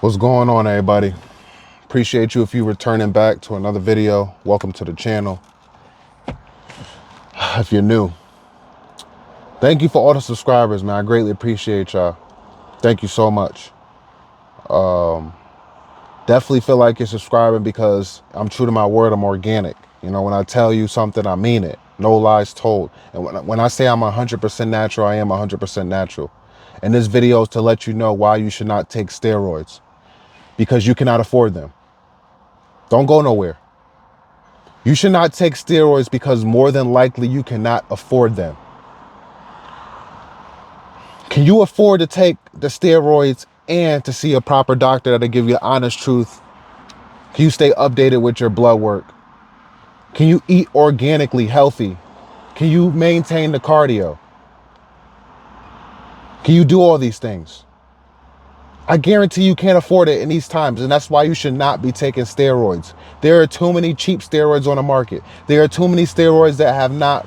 What's going on, everybody? Appreciate you if you returning back to another video. Welcome to the channel. If you're new, thank you for all the subscribers, man. I greatly appreciate y'all. Thank you so much. Definitely feel like you're subscribing because I'm true to my word. I'm organic. You know, when I tell you something, I mean it. No lies told. And when I say I'm 100% natural, I am 100% natural. And this video is to let you know why you should not take steroids, because you cannot afford them. Don't go nowhere. You should not take steroids because more than likely you cannot afford them. Can you afford to take the steroids and to see a proper doctor that'll give you honest truth? Can you stay updated with your blood work? Can you eat organically healthy? Can you maintain the cardio? Can you do all these things? I guarantee you can't afford it in these times, and that's why you should not be taking steroids. There are too many cheap steroids on the market. There are too many steroids that have not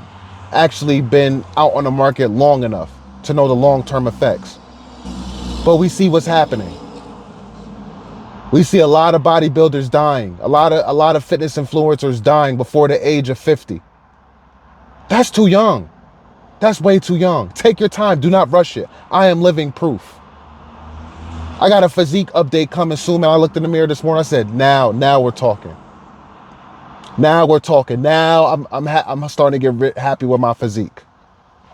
actually been out on the market long enough to know the long-term effects. But we see what's happening. We see a lot of bodybuilders dying, a lot of fitness influencers dying before the age of 50. That's too young. That's way too young. Take your time. Do not rush it. I am living proof. I got a physique update coming soon, man. I looked in the mirror this morning. I said, now we're talking. Now we're talking. Now I'm starting to get happy with my physique.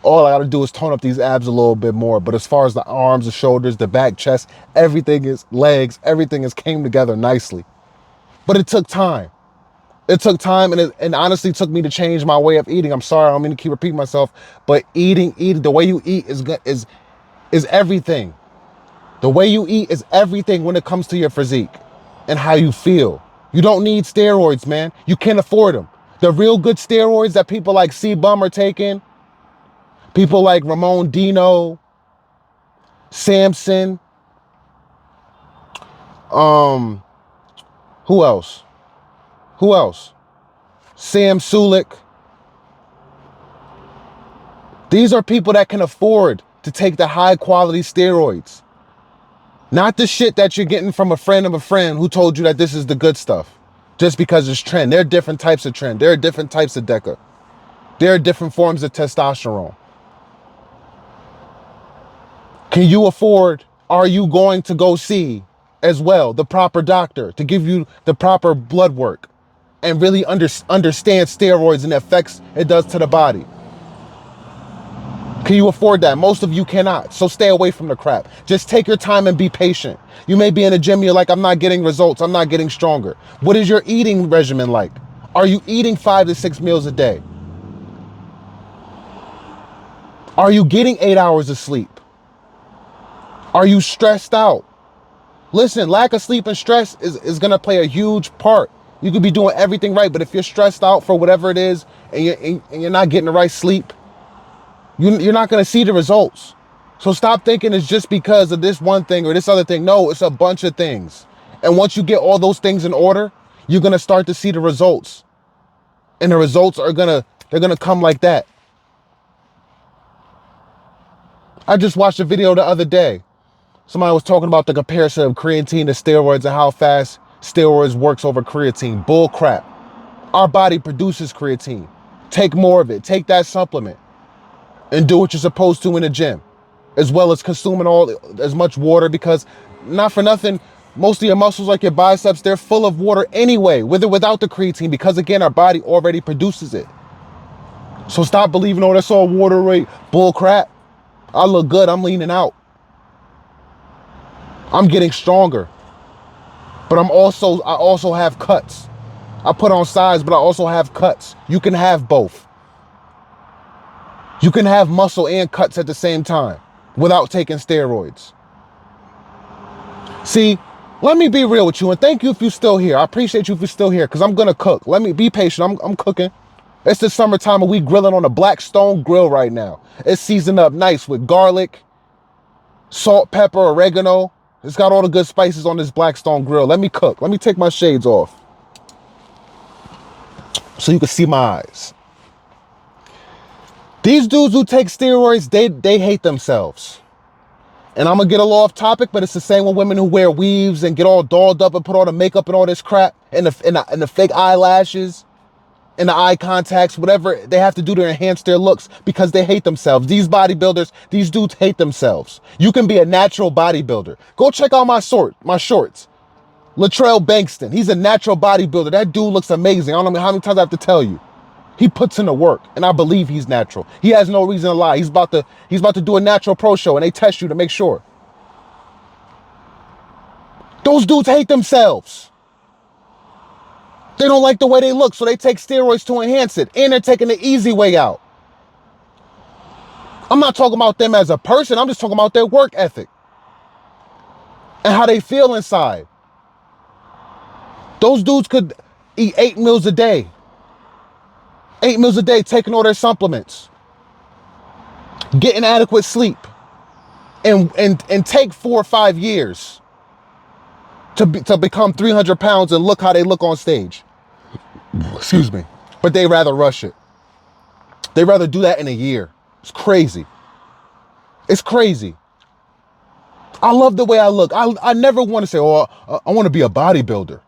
All I got to do is tone up these abs a little bit more. But as far as the arms, the shoulders, the back, chest, everything is legs, everything has came together nicely. But it took time. It took time, and it honestly took me to change my way of eating. I'm sorry, I don't mean to keep repeating myself, but eating, the way you eat is everything. The way you eat is everything when it comes to your physique and how you feel. You don't need steroids, man. You can't afford them. The real good steroids that people like C-Bum are taking, people like Ramon Dino, Samson, who else? Who else? Sam Sulik. These are people that can afford to take the high quality steroids. Not the shit that you're getting from a friend of a friend who told you that this is the good stuff. Just because it's trend. There are different types of trend. There are different types of DECA. There are different forms of testosterone. Can you afford, are you going to go see as well the proper doctor to give you the proper blood work and really understand steroids and the effects it does to the body? Can you afford that? Most of you cannot. So stay away from the crap. Just take your time and be patient. You may be in a gym, you're like, I'm not getting results. I'm not getting stronger. What is your eating regimen like? Are you eating 5 to 6 meals a day? Are you getting 8 hours of sleep? Are you stressed out? Listen, lack of sleep and stress is going to play a huge part. You could be doing everything right, but if you're stressed out for whatever it is and you're not getting the right sleep, you're not going to see the results. So stop thinking it's just because of this one thing or this other thing. No, it's a bunch of things. And once you get all those things in order, you're going to start to see the results. And the results are they're going to come like that. I just watched a video the other day. Somebody was talking about the comparison of creatine to steroids and how fast steroids works over creatine. Bull crap. Our body produces creatine. Take more of it. Take that supplement and do what you're supposed to in the gym, as well as consuming as much water, because not for nothing, most of your muscles like your biceps, they're full of water anyway, with or without the creatine, because again, our body already produces it. So stop believing, oh, that's all water weight. Bull crap. I look good. I'm leaning out. I'm getting stronger. But I also have cuts. I put on size, but I also have cuts. You can have both. You can have muscle and cuts at the same time without taking steroids. See, let me be real with you, and thank you if you're still here. I appreciate you if you're still here, because I'm going to cook. Let me be patient. I'm cooking. It's the summertime, and we grilling on a black stone grill right now. It's seasoned up nice with garlic, salt, pepper, oregano. It's got all the good spices on this black stone grill. Let me cook. Let me take my shades off so you can see my eyes. These dudes who take steroids, they hate themselves. And I'm gonna get a little off topic, but it's the same with women who wear weaves and get all dolled up and put all the makeup and all this crap and the fake eyelashes and the eye contacts, whatever they have to do to enhance their looks because they hate themselves. These bodybuilders, these dudes hate themselves. You can be a natural bodybuilder. Go check out my shorts. Latrell Bankston, he's a natural bodybuilder. That dude looks amazing. I don't know how many times I have to tell you. He puts in the work, and I believe he's natural. He has no reason to lie. He's about to do a natural pro show, and they test you to make sure. Those dudes hate themselves. They don't like the way they look, so they take steroids to enhance it, and they're taking the easy way out. I'm not talking about them as a person. I'm just talking about their work ethic and how they feel inside. Those dudes could eat 8 meals a day. 8 meals a day, taking all their supplements, getting adequate sleep, and take 4 or 5 years to become 300 pounds and look how they look on stage. Excuse me. But they rather rush it. They rather do that in a year. It's crazy. It's crazy. I love the way I look. I never want to say, oh, I want to be a bodybuilder.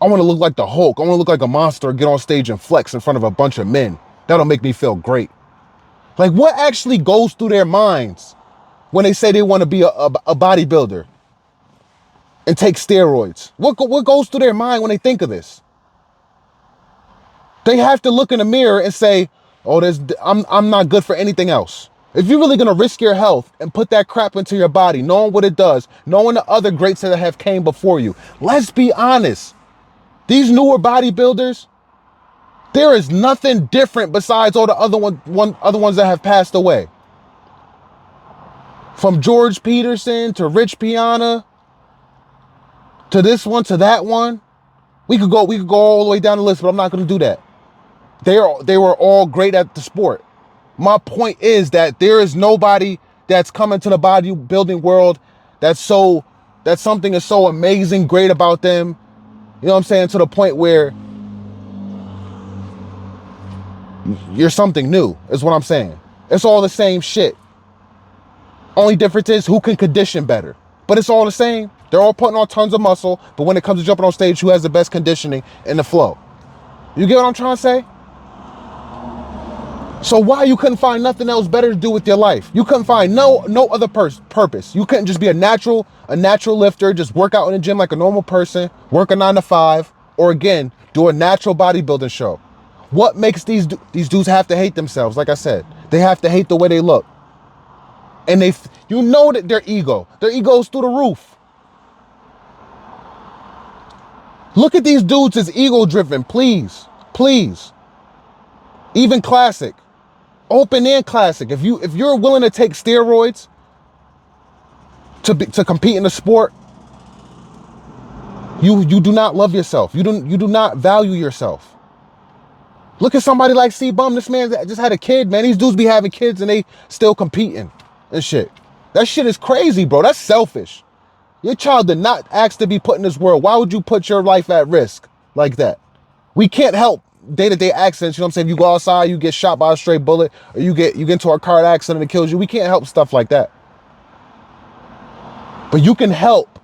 I want to look like the Hulk. I want to look like a monster, get on stage and flex in front of a bunch of men. That'll make me feel great. Like, what actually goes through their minds when they say they want to be a bodybuilder and take steroids? What goes through their mind when they think of this? They have to look in the mirror and say, oh, I'm not good for anything else. If you're really going to risk your health and put that crap into your body, knowing what it does, knowing the other greats that have came before you, let's be honest. These newer bodybuilders, there is nothing different besides all the other ones that have passed away. From George Peterson to Rich Piana to this one to that one. We could go all the way down the list, but I'm not going to do that. They were all great at the sport. My point is that there is nobody that's coming to the bodybuilding world that something is so amazing, great about them. You know what I'm saying? To the point where you're something new, is what I'm saying. It's all the same shit. Only difference is who can condition better. But it's all the same. They're all putting on tons of muscle, but when it comes to jumping on stage, who has the best conditioning and the flow? You get what I'm trying to say? So why you couldn't find nothing else better to do with your life? You couldn't find no other purpose. You couldn't just be a natural lifter, just work out in the gym like a normal person, work a 9 to 5, or again, do a natural bodybuilding show. What makes these dudes have to hate themselves? Like I said, they have to hate the way they look. And you know that their ego's through the roof. Look at these dudes as ego driven, please. Even classic. Open and classic. If you're willing to take steroids to compete in the sport, you do not love yourself. You do not value yourself. Look at somebody like C-Bum. This man just had a kid, man. These dudes be having kids and they still competing and shit. That shit is crazy, bro. That's selfish. Your child did not ask to be put in this world. Why would you put your life at risk like that? We can't help day-to-day accidents. You know what I'm saying? You go outside, you get shot by a stray bullet, or you get into a car accident and it kills you. We can't help stuff like that. But you can help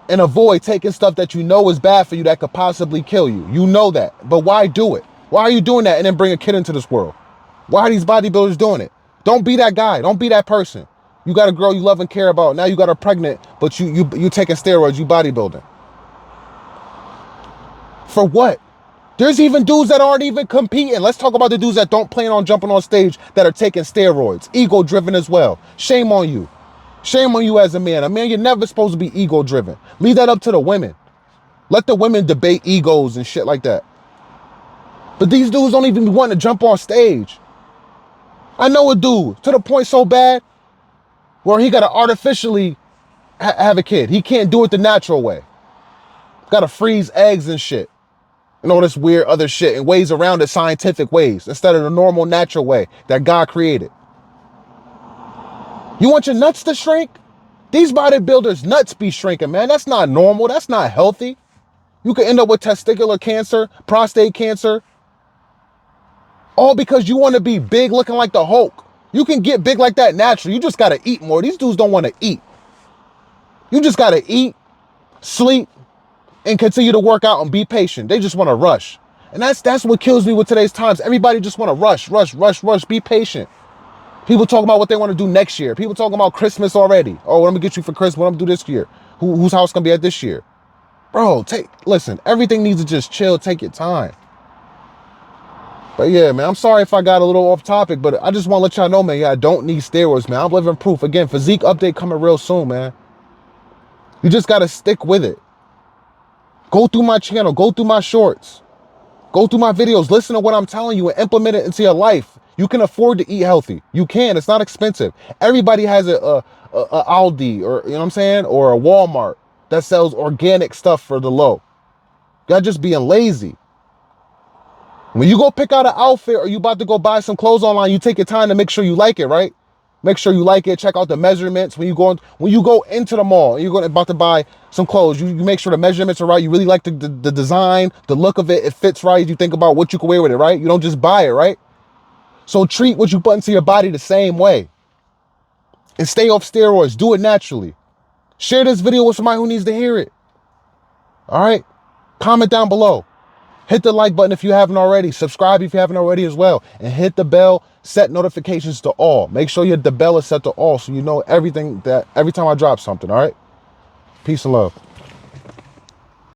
and avoid taking stuff that you know is bad for you that could possibly kill you. You know that. But why do it? Why are you doing that and then bring a kid into this world? Why are these bodybuilders doing it? Don't be that guy. Don't be that person. You got a girl you love and care about. Now you got her pregnant, but you taking steroids, you bodybuilding. For what? There's even dudes that aren't even competing. Let's talk about the dudes that don't plan on jumping on stage that are taking steroids. Ego driven as well. Shame on you. Shame on you as a man. A man, you're never supposed to be ego driven. Leave that up to the women. Let the women debate egos and shit like that. But these dudes don't even want to jump on stage. I know a dude to the point so bad where he got to artificially have a kid. He can't do it the natural way. Got to freeze eggs and shit. And all this weird other shit and ways around it, scientific ways, instead of the normal natural way that God created. You want your nuts to shrink? These bodybuilders' nuts be shrinking, man. That's not normal. That's not healthy. You could end up with testicular cancer, prostate cancer, all because you want to be big looking like the Hulk. You can get big like that naturally. You just got to eat more. These dudes don't want to eat. You just got to eat, sleep, and continue to work out and be patient. They just want to rush. And that's what kills me with today's times. Everybody just want to rush, rush, rush, rush. Be patient. People talking about what they want to do next year. People talking about Christmas already. Oh, what I'm going to get you for Christmas? What I'm going to do this year? Whose house going to be at this year? Bro, listen, everything needs to just chill. Take your time. But yeah, man, I'm sorry if I got a little off topic, but I just want to let y'all know, man, yeah, I don't need steroids, man. I'm living proof. Again, physique update coming real soon, man. You just got to stick with it. Go through my channel. Go through my shorts. Go through my videos. Listen to what I'm telling you and implement it into your life. You can afford to eat healthy. You can. It's not expensive. Everybody has a Aldi, or you know what I'm saying, or a Walmart that sells organic stuff for the low. Y'all just being lazy. When you go pick out an outfit or you about to go buy some clothes online, you take your time to make sure you like it, right? Make sure you like it. Check out the measurements. When you go into the mall and you're about to buy some clothes, you make sure the measurements are right. You really like the design, the look of it. It fits right. You think about what you can wear with it, right? You don't just buy it, right? So treat what you put into your body the same way. And stay off steroids. Do it naturally. Share this video with somebody who needs to hear it. All right? Comment down below. Hit the like button if you haven't already. Subscribe if you haven't already as well. And hit the bell. Set notifications to all. Make sure the bell is set to all so you know everything, that every time I drop something, all right? Peace and love.